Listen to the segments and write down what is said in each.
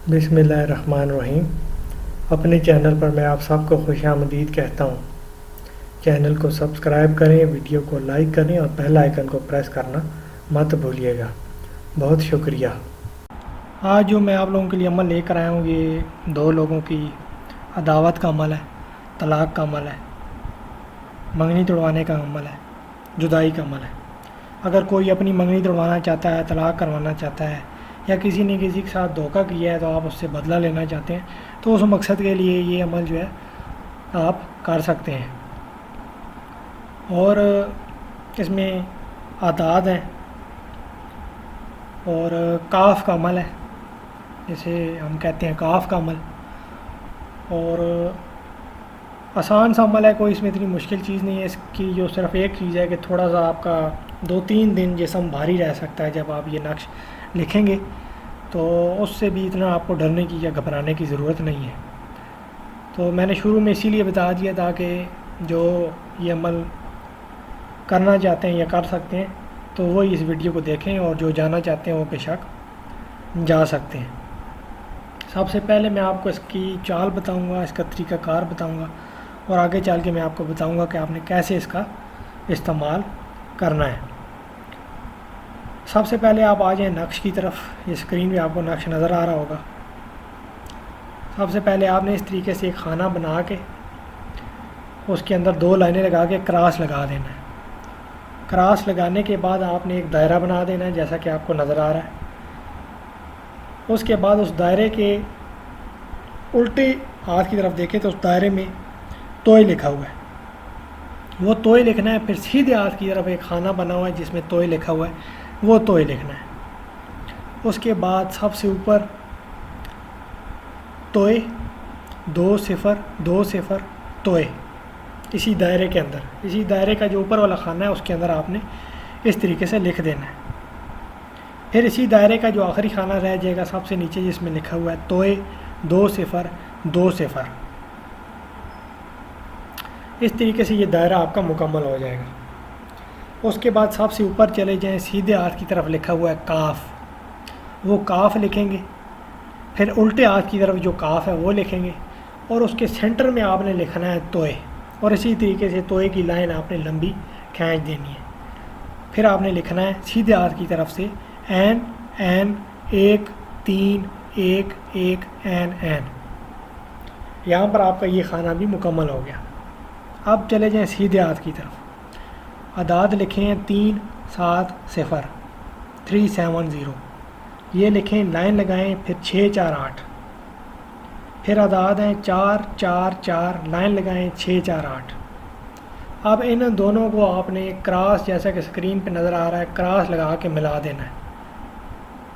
بسم اللہ الرحمن الرحیم۔ اپنے چینل پر میں آپ سب کو خوش آمدید کہتا ہوں۔ چینل کو سبسکرائب کریں، ویڈیو کو لائک کریں اور بیل آئیکن کو پریس کرنا مت بھولیے گا۔ بہت شکریہ۔ آج جو میں آپ لوگوں کے لیے عمل لے کر آیا ہوں، یہ دو لوگوں کی عداوت کا عمل ہے، طلاق کا عمل ہے، منگنی توڑوانے کا عمل ہے، جدائی کا عمل ہے۔ اگر کوئی اپنی منگنی توڑوانا چاہتا ہے، طلاق کروانا چاہتا ہے، یا کسی نے کسی کے ساتھ دھوکہ کیا ہے تو آپ اس سے بدلہ لینا چاہتے ہیں، تو اس مقصد کے لیے یہ عمل جو ہے آپ کر سکتے ہیں۔ اور اس میں اعداد ہیں اور کاف کا عمل ہے، جسے ہم کہتے ہیں کاف کا عمل، اور آسان سا عمل ہے، کوئی اس میں اتنی مشکل چیز نہیں ہے۔ اس کی جو صرف ایک چیز ہے کہ تھوڑا سا آپ کا 2-3 دن جسم بھاری رہ سکتا ہے جب آپ یہ نقش لکھیں گے، تو اس سے بھی اتنا آپ کو ڈرنے کی یا گھبرانے کی ضرورت نہیں ہے۔ تو میں نے شروع میں اسی لیے بتا دیا تاکہ جو یہ عمل کرنا چاہتے ہیں یا کر سکتے ہیں تو وہ اس ویڈیو کو دیکھیں، اور جو جانا چاہتے ہیں وہ بے شک جا سکتے ہیں۔ سب سے پہلے میں آپ کو اس کی چال بتاؤں گا، اس کا طریقہ کار بتاؤں گا، اور آگے چل کے میں آپ کو بتاؤں گا کہ آپ نے کیسے اس کا استعمال کرنا ہے۔ سب سے پہلے آپ آ جائیں نقش کی طرف۔ یہ اسکرین پہ آپ کو نقش نظر آ رہا ہوگا۔ سب سے پہلے آپ نے اس طریقے سے ایک خانہ بنا کے اس کے اندر 2 لائنیں لگا کے کراس لگا دینا ہے۔ کراس لگانے کے بعد آپ نے ایک دائرہ بنا دینا ہے، جیسا کہ آپ کو نظر آ رہا ہے۔ اس کے بعد اس دائرے کے الٹے ہاتھ کی طرف دیکھیں تو اس دائرے میں توئے لکھا ہوا ہے، وہ توئے لکھنا ہے۔ پھر سیدھے ہاتھ کی طرف ایک خانہ بنا ہوا ہے جس میں توئے لکھا ہوا ہے، وہ توئے لکھنا ہے۔ اس کے بعد سب سے اوپر توئے 2 0 2 0 توئے، اسی دائرے کے اندر، اسی دائرے کا جو اوپر والا خانہ ہے اس کے اندر آپ نے اس طریقے سے لکھ دینا ہے۔ پھر اسی دائرے کا جو آخری خانہ رہ جائے گا سب سے نیچے، جس میں لکھا ہوا ہے توئے 2 0 2 0، اس طریقے سے یہ دائرہ آپ کا مکمل ہو جائے گا۔ اس کے بعد سب سے اوپر چلے جائیں، سیدھے ہاتھ کی طرف لکھا ہوا ہے کاف، وہ کاف لکھیں گے۔ پھر الٹے ہاتھ کی طرف جو کاف ہے وہ لکھیں گے، اور اس کے سینٹر میں آپ نے لکھنا ہے توئے، اور اسی طریقے سے توئے کی لائن آپ نے لمبی کھینچ دینی ہے۔ پھر آپ نے لکھنا ہے سیدھے ہاتھ کی طرف سے این 1 3 1 1 این۔ یہاں پر آپ کا یہ خانہ بھی مکمل ہو گیا۔ اب چلے جائیں سیدھے ہاتھ کی طرف، اعداد لکھیں ہیں 3 7 0 3 7 0، یہ لکھیں، لائن لگائیں، پھر 6 4 8، پھر اعداد ہیں 4 4 4، لائن لگائیں، 6 4 8۔ اب ان دونوں کو آپ نے کراس، جیسا کہ اسکرین پہ نظر آ رہا ہے، کراس لگا کے ملا دینا ہے،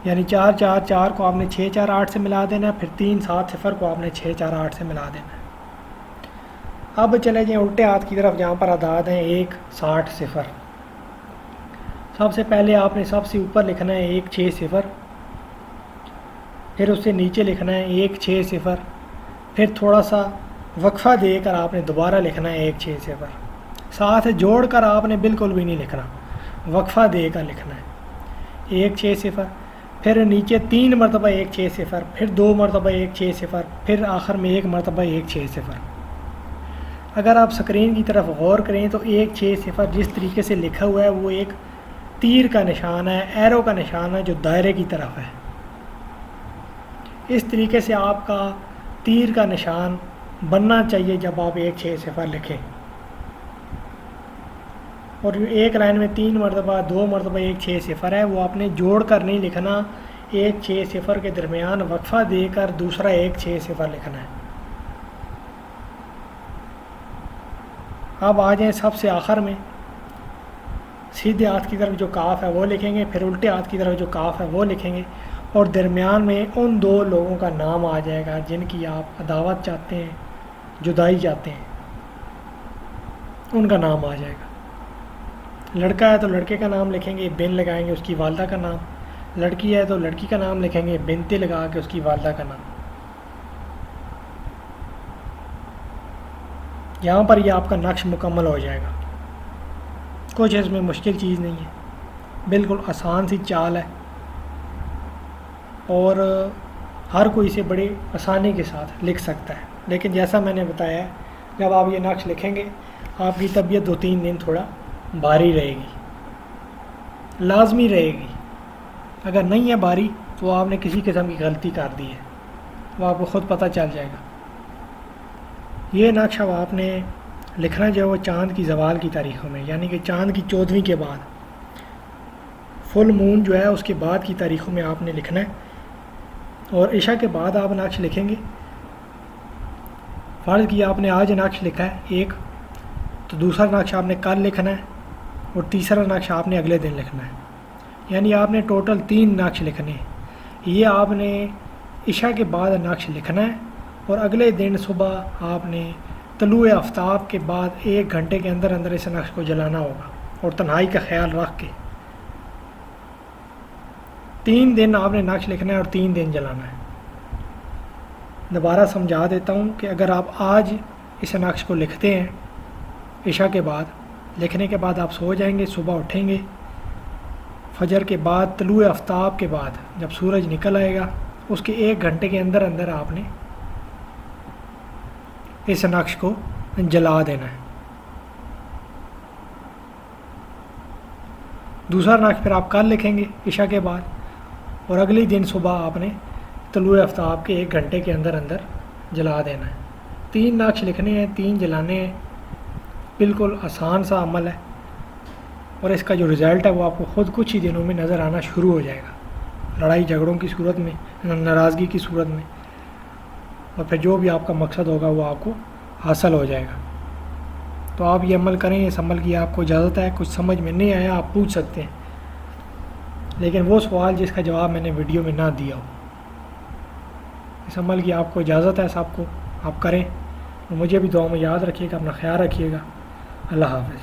یعنی 4 4 4 کو آپ نے 6 4 8 سے ملا دینا ہے، پھر 3 7 0 کو آپ نے 6 4 8 سے ملا دینا ہے۔ اب چلے جائیں الٹے ہاتھ کی طرف، جہاں پر اعداد ہیں 1 60 0۔ سب سے پہلے آپ نے سب سے اوپر لکھنا ہے 1 6 0، پھر اس سے نیچے لکھنا ہے 1 6 0، پھر تھوڑا سا وقفہ دے کر آپ نے دوبارہ لکھنا ہے 1 6 0، ساتھ جوڑ کر آپ نے بالکل بھی نہیں لکھنا، وقفہ دے کر لکھنا ہے 1 6 0، پھر نیچے 3 مرتبہ 1 6 0، پھر 2 مرتبہ 1 6 0، پھر آخر میں 1 مرتبہ 1 6 0۔ اگر آپ اسکرین کی طرف غور کریں تو 1 6 0 جس طریقے سے لکھا ہوا ہے وہ ایک تیر کا نشان ہے، ایرو کا نشان ہے جو دائرے کی طرف ہے۔ اس طریقے سے آپ کا تیر کا نشان بننا چاہیے جب آپ 1 6 0 لکھیں، اور جو ایک لائن میں 3 مرتبہ 2 مرتبہ 1 6 0 ہے وہ آپ نے جوڑ کر نہیں لکھنا، 1 6 0 کے درمیان وقفہ دے کر دوسرا 1 6 0 لکھنا ہے۔ اب آ جائیں سب سے آخر میں، سیدھے ہاتھ کی طرف جو کاف ہے وہ لکھیں گے، پھر الٹے ہاتھ کی طرف جو کاف ہے وہ لکھیں گے، اور درمیان میں ان 2 لوگوں کا نام آ جائے گا جن کی آپ عداوت چاہتے ہیں، جدائی چاہتے ہیں، ان کا نام آ جائے گا۔ لڑکا ہے تو لڑکے کا نام لکھیں گے، بن لگائیں گے اس کی والدہ کا نام، لڑکی ہے تو لڑکی کا نام لکھیں گے، بنتے لگا کے اس کی والدہ کا نام۔ یہاں پر یہ آپ کا نقش مکمل ہو جائے گا، کچھ اس میں مشکل چیز نہیں ہے، بالکل آسان سی چال ہے، اور ہر کوئی اسے بڑے آسانی کے ساتھ لکھ سکتا ہے، لیکن جیسا میں نے بتایا ہے جب آپ یہ نقش لکھیں گے آپ کی طبیعت 2-3 دن تھوڑا بھاری رہے گی، لازمی رہے گی۔ اگر نہیں ہے بھاری تو آپ نے کسی قسم کی غلطی کر دی ہے، وہ آپ کو خود پتہ چل جائے گا۔ یہ نقش اب آپ نے لکھنا جو ہے وہ چاند کی زوال کی تاریخوں میں، یعنی کہ چاند کی 14ویں کے بعد، فل مون جو ہے اس کے بعد کی تاریخوں میں آپ نے لکھنا ہے۔ اور عشاء کے بعد آپ نقش لکھیں گے، فرض کیا آپ نے آج نقش لکھا ہے ایک، تو دوسرا نقش آپ نے کل لکھنا ہے اور تیسرا نقش آپ نے اگلے دن لکھنا ہے، یعنی آپ نے ٹوٹل 3 نقش لکھنے ہیں۔ یہ آپ نے عشاء کے بعد نقش لکھنا ہے اور اگلے دن صبح آپ نے طلوع آفتاب کے بعد 1 گھنٹے کے اندر اندر اس نقش کو جلانا ہوگا، اور تنہائی کا خیال رکھ کے 3 دن آپ نے نقش لکھنا ہے اور 3 دن جلانا ہے۔ دوبارہ سمجھا دیتا ہوں کہ اگر آپ آج اس نقش کو لکھتے ہیں عشاء کے بعد، لکھنے کے بعد آپ سو جائیں گے، صبح اٹھیں گے، فجر کے بعد طلوع آفتاب کے بعد جب سورج نکل آئے گا اس کے 1 گھنٹے کے اندر اندر آپ نے اس نقش کو جلا دینا ہے۔ دوسرا نقش پھر آپ کل لکھیں گے عشاء کے بعد، اور اگلی دن صبح آپ نے طلوع آفتاب کے 1 گھنٹے کے اندر اندر جلا دینا ہے۔ 3 نقش لکھنے ہیں، 3 جلانے ہیں، بالکل آسان سا عمل ہے، اور اس کا جو رزلٹ ہے وہ آپ کو خود کچھ ہی دنوں میں نظر آنا شروع ہو جائے گا، لڑائی جھگڑوں کی صورت میں، ناراضگی کی صورت میں، اور پھر جو بھی آپ کا مقصد ہوگا وہ آپ کو حاصل ہو جائے گا۔ تو آپ یہ عمل کریں، اس عمل کی آپ کو اجازت ہے۔ کچھ سمجھ میں نہیں آیا آپ پوچھ سکتے ہیں، لیکن وہ سوال جس کا جواب میں نے ویڈیو میں نہ دیا ہو، اس عمل کی آپ کو اجازت ہے، سب کو آپ کریں، اور مجھے بھی دعا میں یاد رکھیے گا، اپنا خیال رکھیے گا۔ اللہ حافظ۔